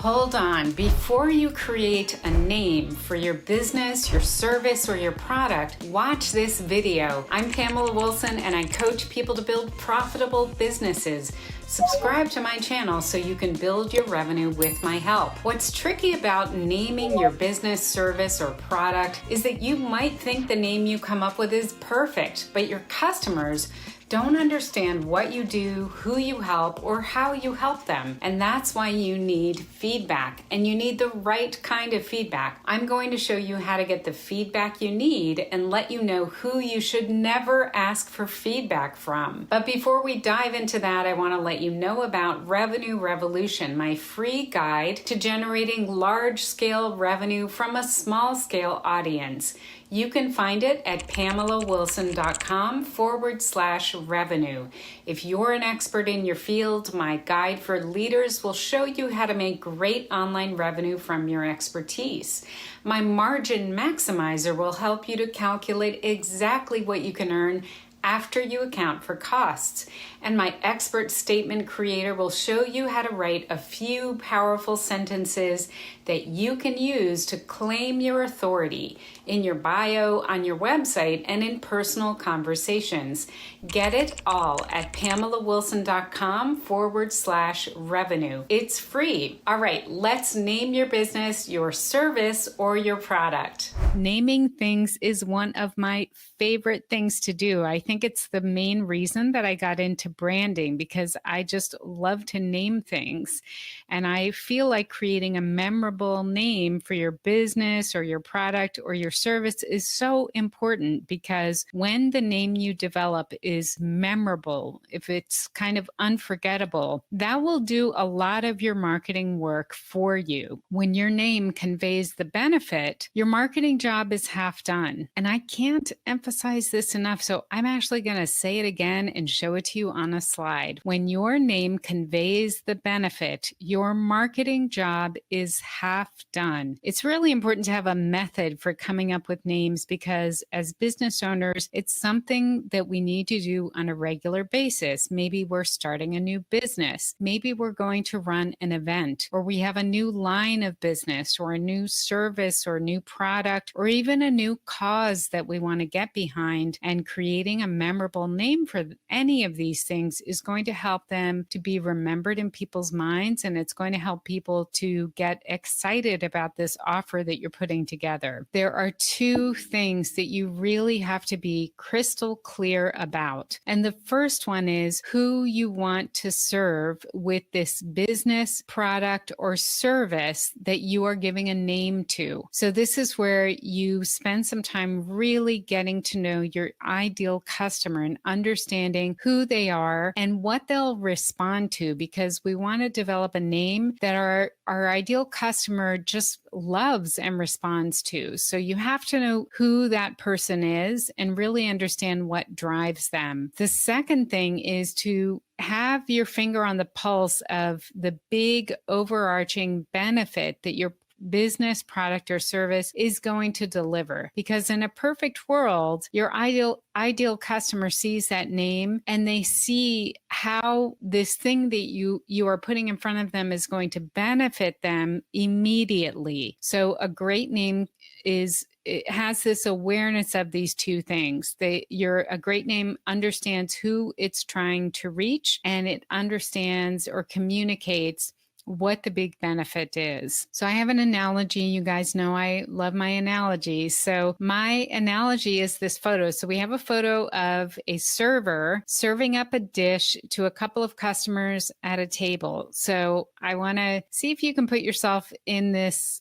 Hold on. Before you create a name for your business, your service, or your product, watch this video. I'm Pamela Wilson and I coach people to build profitable businesses. Subscribe to my channel so you can build your revenue with my help. What's tricky about naming your business, service, or product is that you might think the name you come up with is perfect, but your customers don't understand what you do, who you help, or how you help them. And that's why you need feedback, and you need the right kind of feedback. I'm going to show you how to get the feedback you need and let you know who you should never ask for feedback from. But before we dive into that, I want to let you know about Revenue Revolution, my free guide to generating large-scale revenue from a small-scale audience. You can find it at pamelawilson.com/revenue. If you're an expert in your field, my guide for leaders will show you how to make great online revenue from your expertise. My margin maximizer will help you to calculate exactly what you can earn after you account for costs. And my expert statement creator will show you how to write a few powerful sentences that you can use to claim your authority in your bio, on your website, and in personal conversations. Get it all at pamelawilson.com/revenue. It's free. All right, let's name your business, your service, or your product. Naming things is one of my favorite things to do. I think it's the main reason that I got into branding, because I just love to name things. And I feel like creating a memorable name for your business or your product or your service is so important, because when the name you develop is memorable, if it's kind of unforgettable, that will do a lot of your marketing work for you. When your name conveys the benefit, your marketing job is half done. And I can't emphasize this enough, so I'm actually going to say it again and show it to you on a slide. When your name conveys the benefit, your marketing job is half done. It's really important to have a method for coming up with names, because as business owners, it's something that we need to do on a regular basis. Maybe we're starting a new business. Maybe we're going to run an event, or we have a new line of business, or a new service, or new product, or even a new cause that we want to get behind. And creating a memorable name for any of these things is going to help them to be remembered in people's minds, and it's going to help people to get excited about this offer that you're putting together. There are two things that you really have to be crystal clear about. And the first one is who you want to serve with this business, product, or service that you are giving a name to. So this is where you spend some time really getting to know your ideal customer and understanding who they are and what they'll respond to, because we want to develop a name that our ideal customer just loves and responds to. So you have to know who that person is and really understand what drives them. The second thing is to have your finger on the pulse of the big overarching benefit that your business, product, or service is going to deliver. Because in a perfect world, your ideal customer sees that name and they see how this thing that you are putting in front of them is going to benefit them immediately. So a great name it has this awareness of these two things. A great name understands who it's trying to reach, and it understands or communicates what the big benefit is. So I have an analogy. You guys know I love my analogies. So my analogy is this photo. So we have a photo of a server serving up a dish to a couple of customers at a table. So I want to see if you can put yourself in this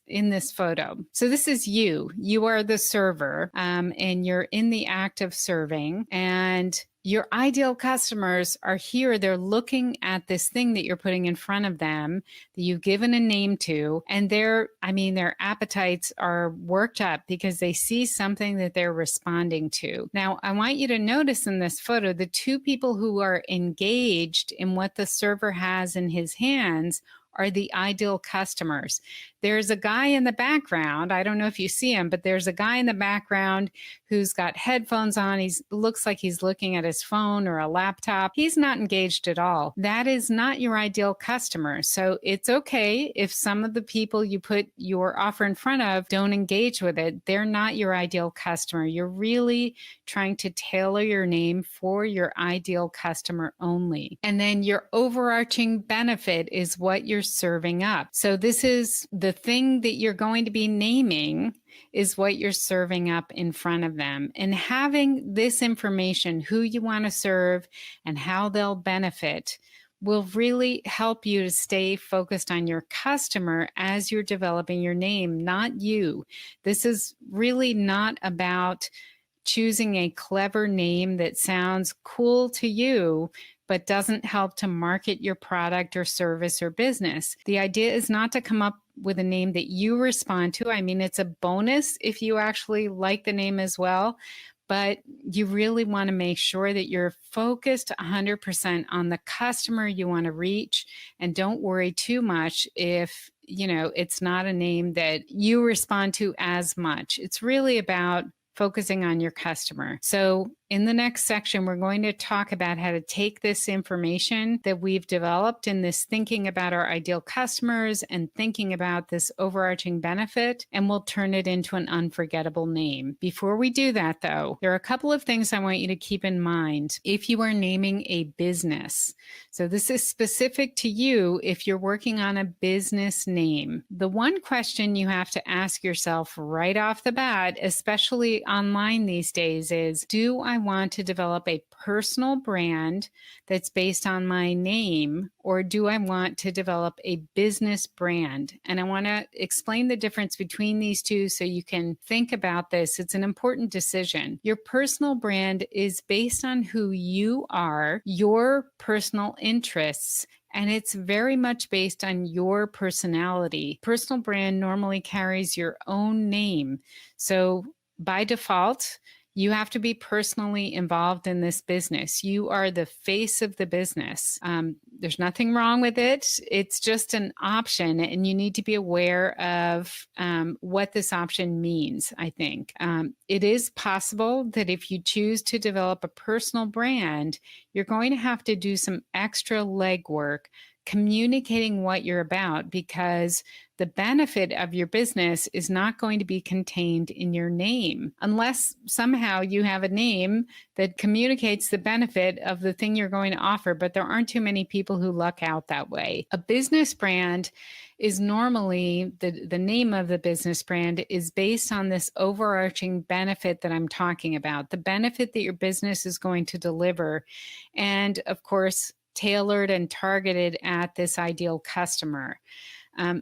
photo. So this is you. You are the server, and you're in the act of serving, and your ideal customers are here. They're looking at this thing that you're putting in front of them that you've given a name to, and their appetites are worked up because they see something that they're responding to. Now, I want you to notice in this photo, the two people who are engaged in what the server has in his hands are the ideal customers. There's a guy in the background. I don't know if you see him, but there's a guy in the background who's got headphones on. He looks like he's looking at his phone or a laptop. He's not engaged at all. That is not your ideal customer. So it's okay if some of the people you put your offer in front of don't engage with it. They're not your ideal customer. You're really trying to tailor your name for your ideal customer only. And then your overarching benefit is what you're serving up. So this is the thing that you're going to be naming is what you're serving up in front of them. And having this information, who you want to serve and how they'll benefit, will really help you to stay focused on your customer as you're developing your name, not you. This is really not about choosing a clever name that sounds cool to you, but doesn't help to market your product or service or business. The idea is not to come up with a name that you respond to. I mean, it's a bonus if you actually like the name as well, but you really want to make sure that you're focused 100% on the customer you want to reach, and don't worry too much if, it's not a name that you respond to as much. It's really about focusing on your customer. So in the next section, we're going to talk about how to take this information that we've developed in this thinking about our ideal customers and thinking about this overarching benefit, and we'll turn it into an unforgettable name. Before we do that, though, there are a couple of things I want you to keep in mind if you are naming a business. So this is specific to you if you're working on a business name. The one question you have to ask yourself right off the bat, especially online these days, is, do I want to develop a personal brand that's based on my name, or do I want to develop a business brand? And I want to explain the difference between these two so you can think about this. It's an important decision. Your personal brand is based on who you are, your personal interests, and it's very much based on your personality. Personal brand normally carries your own name. So by default, you have to be personally involved in this business. You are the face of the business. There's nothing wrong with it. It's just an option, and you need to be aware of what this option means, I think. It is possible that if you choose to develop a personal brand, you're going to have to do some extra legwork communicating what you're about, because the benefit of your business is not going to be contained in your name unless somehow you have a name that communicates the benefit of the thing you're going to offer. But there aren't too many people who luck out that way. A business brand is normally, the name of the business brand is based on this overarching benefit that I'm talking about, the benefit that your business is going to deliver. And of course, tailored and targeted at this ideal customer.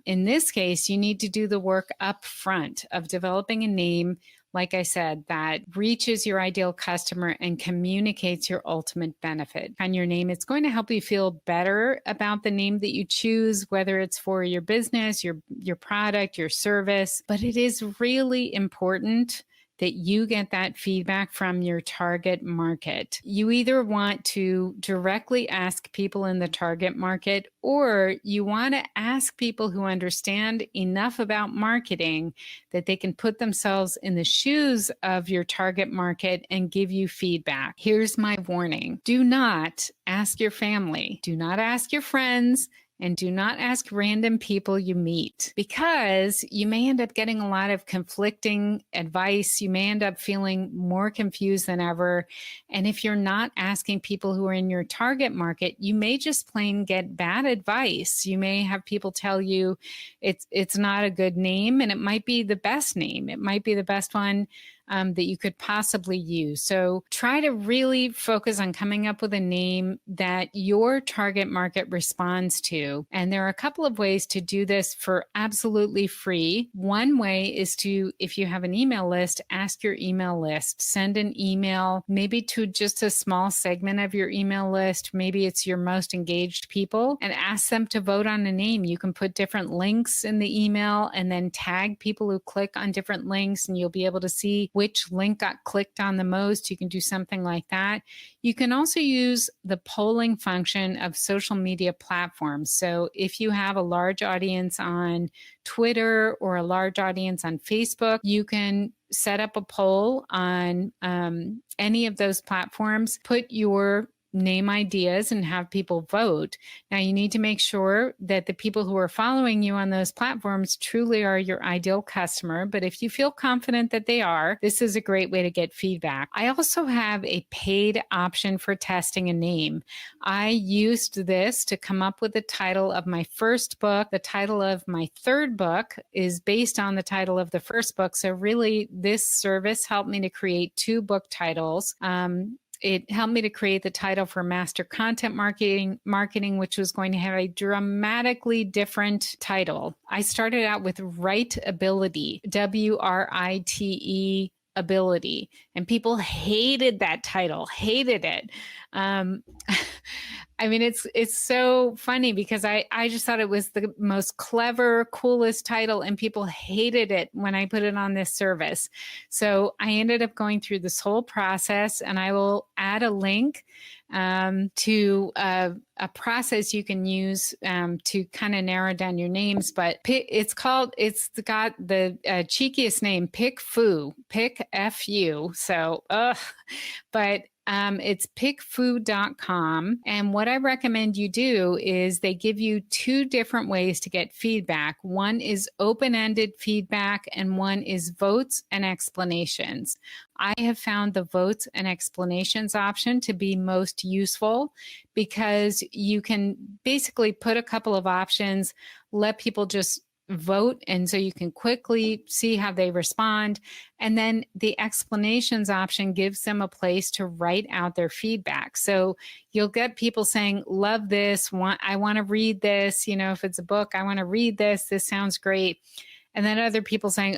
In this case, you need to do the work up front of developing a name, like I said, that reaches your ideal customer and communicates your ultimate benefit on your name. It's going to help you feel better about the name that you choose, whether it's for your business, your product, your service. But it is really important that you get that feedback from your target market. You either want to directly ask people in the target market, or you want to ask people who understand enough about marketing that they can put themselves in the shoes of your target market and give you feedback. Here's my warning. Do not ask your family. Do not ask your friends. And do not ask random people you meet, because you may end up getting a lot of conflicting advice. You may end up feeling more confused than ever. And if you're not asking people who are in your target market, you may just plain get bad advice. You may have people tell you it's not a good name, and it might be the best name. It might be the best one that you could possibly use. So try to really focus on coming up with a name that your target market responds to. And there are a couple of ways to do this for absolutely free. One way is to, if you have an email list, ask your email list. Send an email, maybe to just a small segment of your email list. Maybe it's your most engaged people, and ask them to vote on a name. You can put different links in the email and then tag people who click on different links, and you'll be able to see which link got clicked on the most. You can do something like that. You can also use the polling function of social media platforms. So if you have a large audience on Twitter or a large audience on Facebook, you can set up a poll on any of those platforms, put your name ideas and have people vote. Now, you need to make sure that the people who are following you on those platforms truly are your ideal customer. But if you feel confident that they are, this is a great way to get feedback. I also have a paid option for testing a name. I used this to come up with the title of my first book. The title of my third book is based on the title of the first book. So really, this service helped me to create 2 book titles. It helped me to create the title for Master Content Marketing, which was going to have a dramatically different title. I started out with Writeability, WRITE ability, and people hated that title, hated it. I mean, it's so funny because I just thought it was the most clever, coolest title, and people hated it when I put it on this service. So I ended up going through this whole process, and I will add a link to a process you can use to kind of narrow down your names. But it's got the cheekiest name, Pick F-U. So, but it's pickfood.com. And what I recommend you do is they give you 2 different ways to get feedback. One is open-ended feedback and one is votes and explanations. I have found the votes and explanations option to be most useful because you can basically put a couple of options, let people just vote, and so you can quickly see how they respond. And then the explanations option gives them a place to write out their feedback. So you'll get people saying, love this, I want to read this. If it's a book, I want to read this. This sounds great. And then other people saying,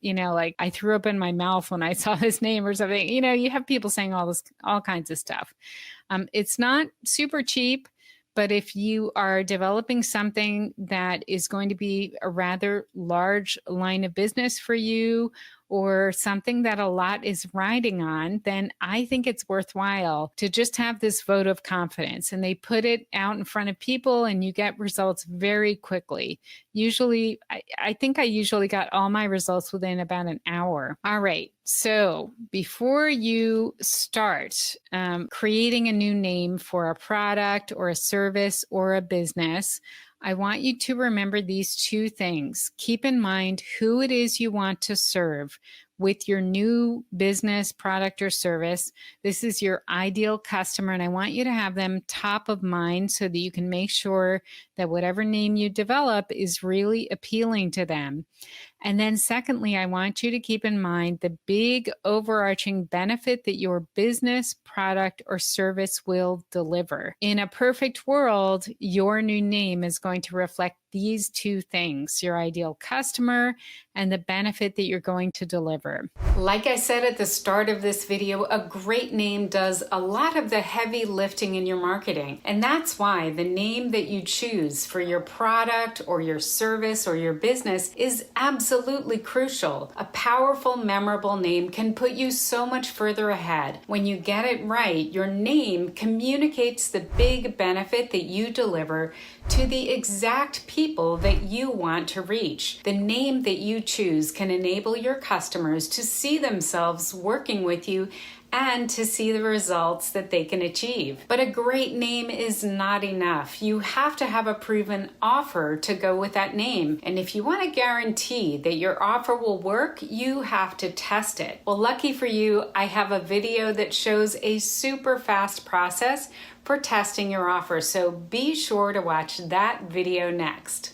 like I threw up in my mouth when I saw this name or something. You have people saying all kinds of stuff. It's not super cheap. But if you are developing something that is going to be a rather large line of business for you, or something that a lot is riding on, then I think it's worthwhile to just have this vote of confidence. And they put it out in front of people and you get results very quickly. Usually, I think I usually got all my results within about an hour. All right. So before you start creating a new name for a product or a service or a business, I want you to remember these 2 things. Keep in mind who it is you want to serve with your new business, product, or service. This is your ideal customer, and I want you to have them top of mind so that you can make sure that whatever name you develop is really appealing to them. And then secondly, I want you to keep in mind the big overarching benefit that your business, product, or service will deliver. In a perfect world, your new name is going to reflect these 2 things, your ideal customer and the benefit that you're going to deliver. Like I said at the start of this video, a great name does a lot of the heavy lifting in your marketing. And that's why the name that you choose for your product or your service or your business is absolutely crucial. A powerful, memorable name can put you so much further ahead. When you get it right, your name communicates the big benefit that you deliver to the exact people that you want to reach. The name that you choose can enable your customers to see themselves working with you and to see the results that they can achieve. But a great name is not enough. You have to have a proven offer to go with that name. And if you want to guarantee that your offer will work, you have to test it. Well, lucky for you, I have a video that shows a super fast process for testing your offer. So be sure to watch that video next.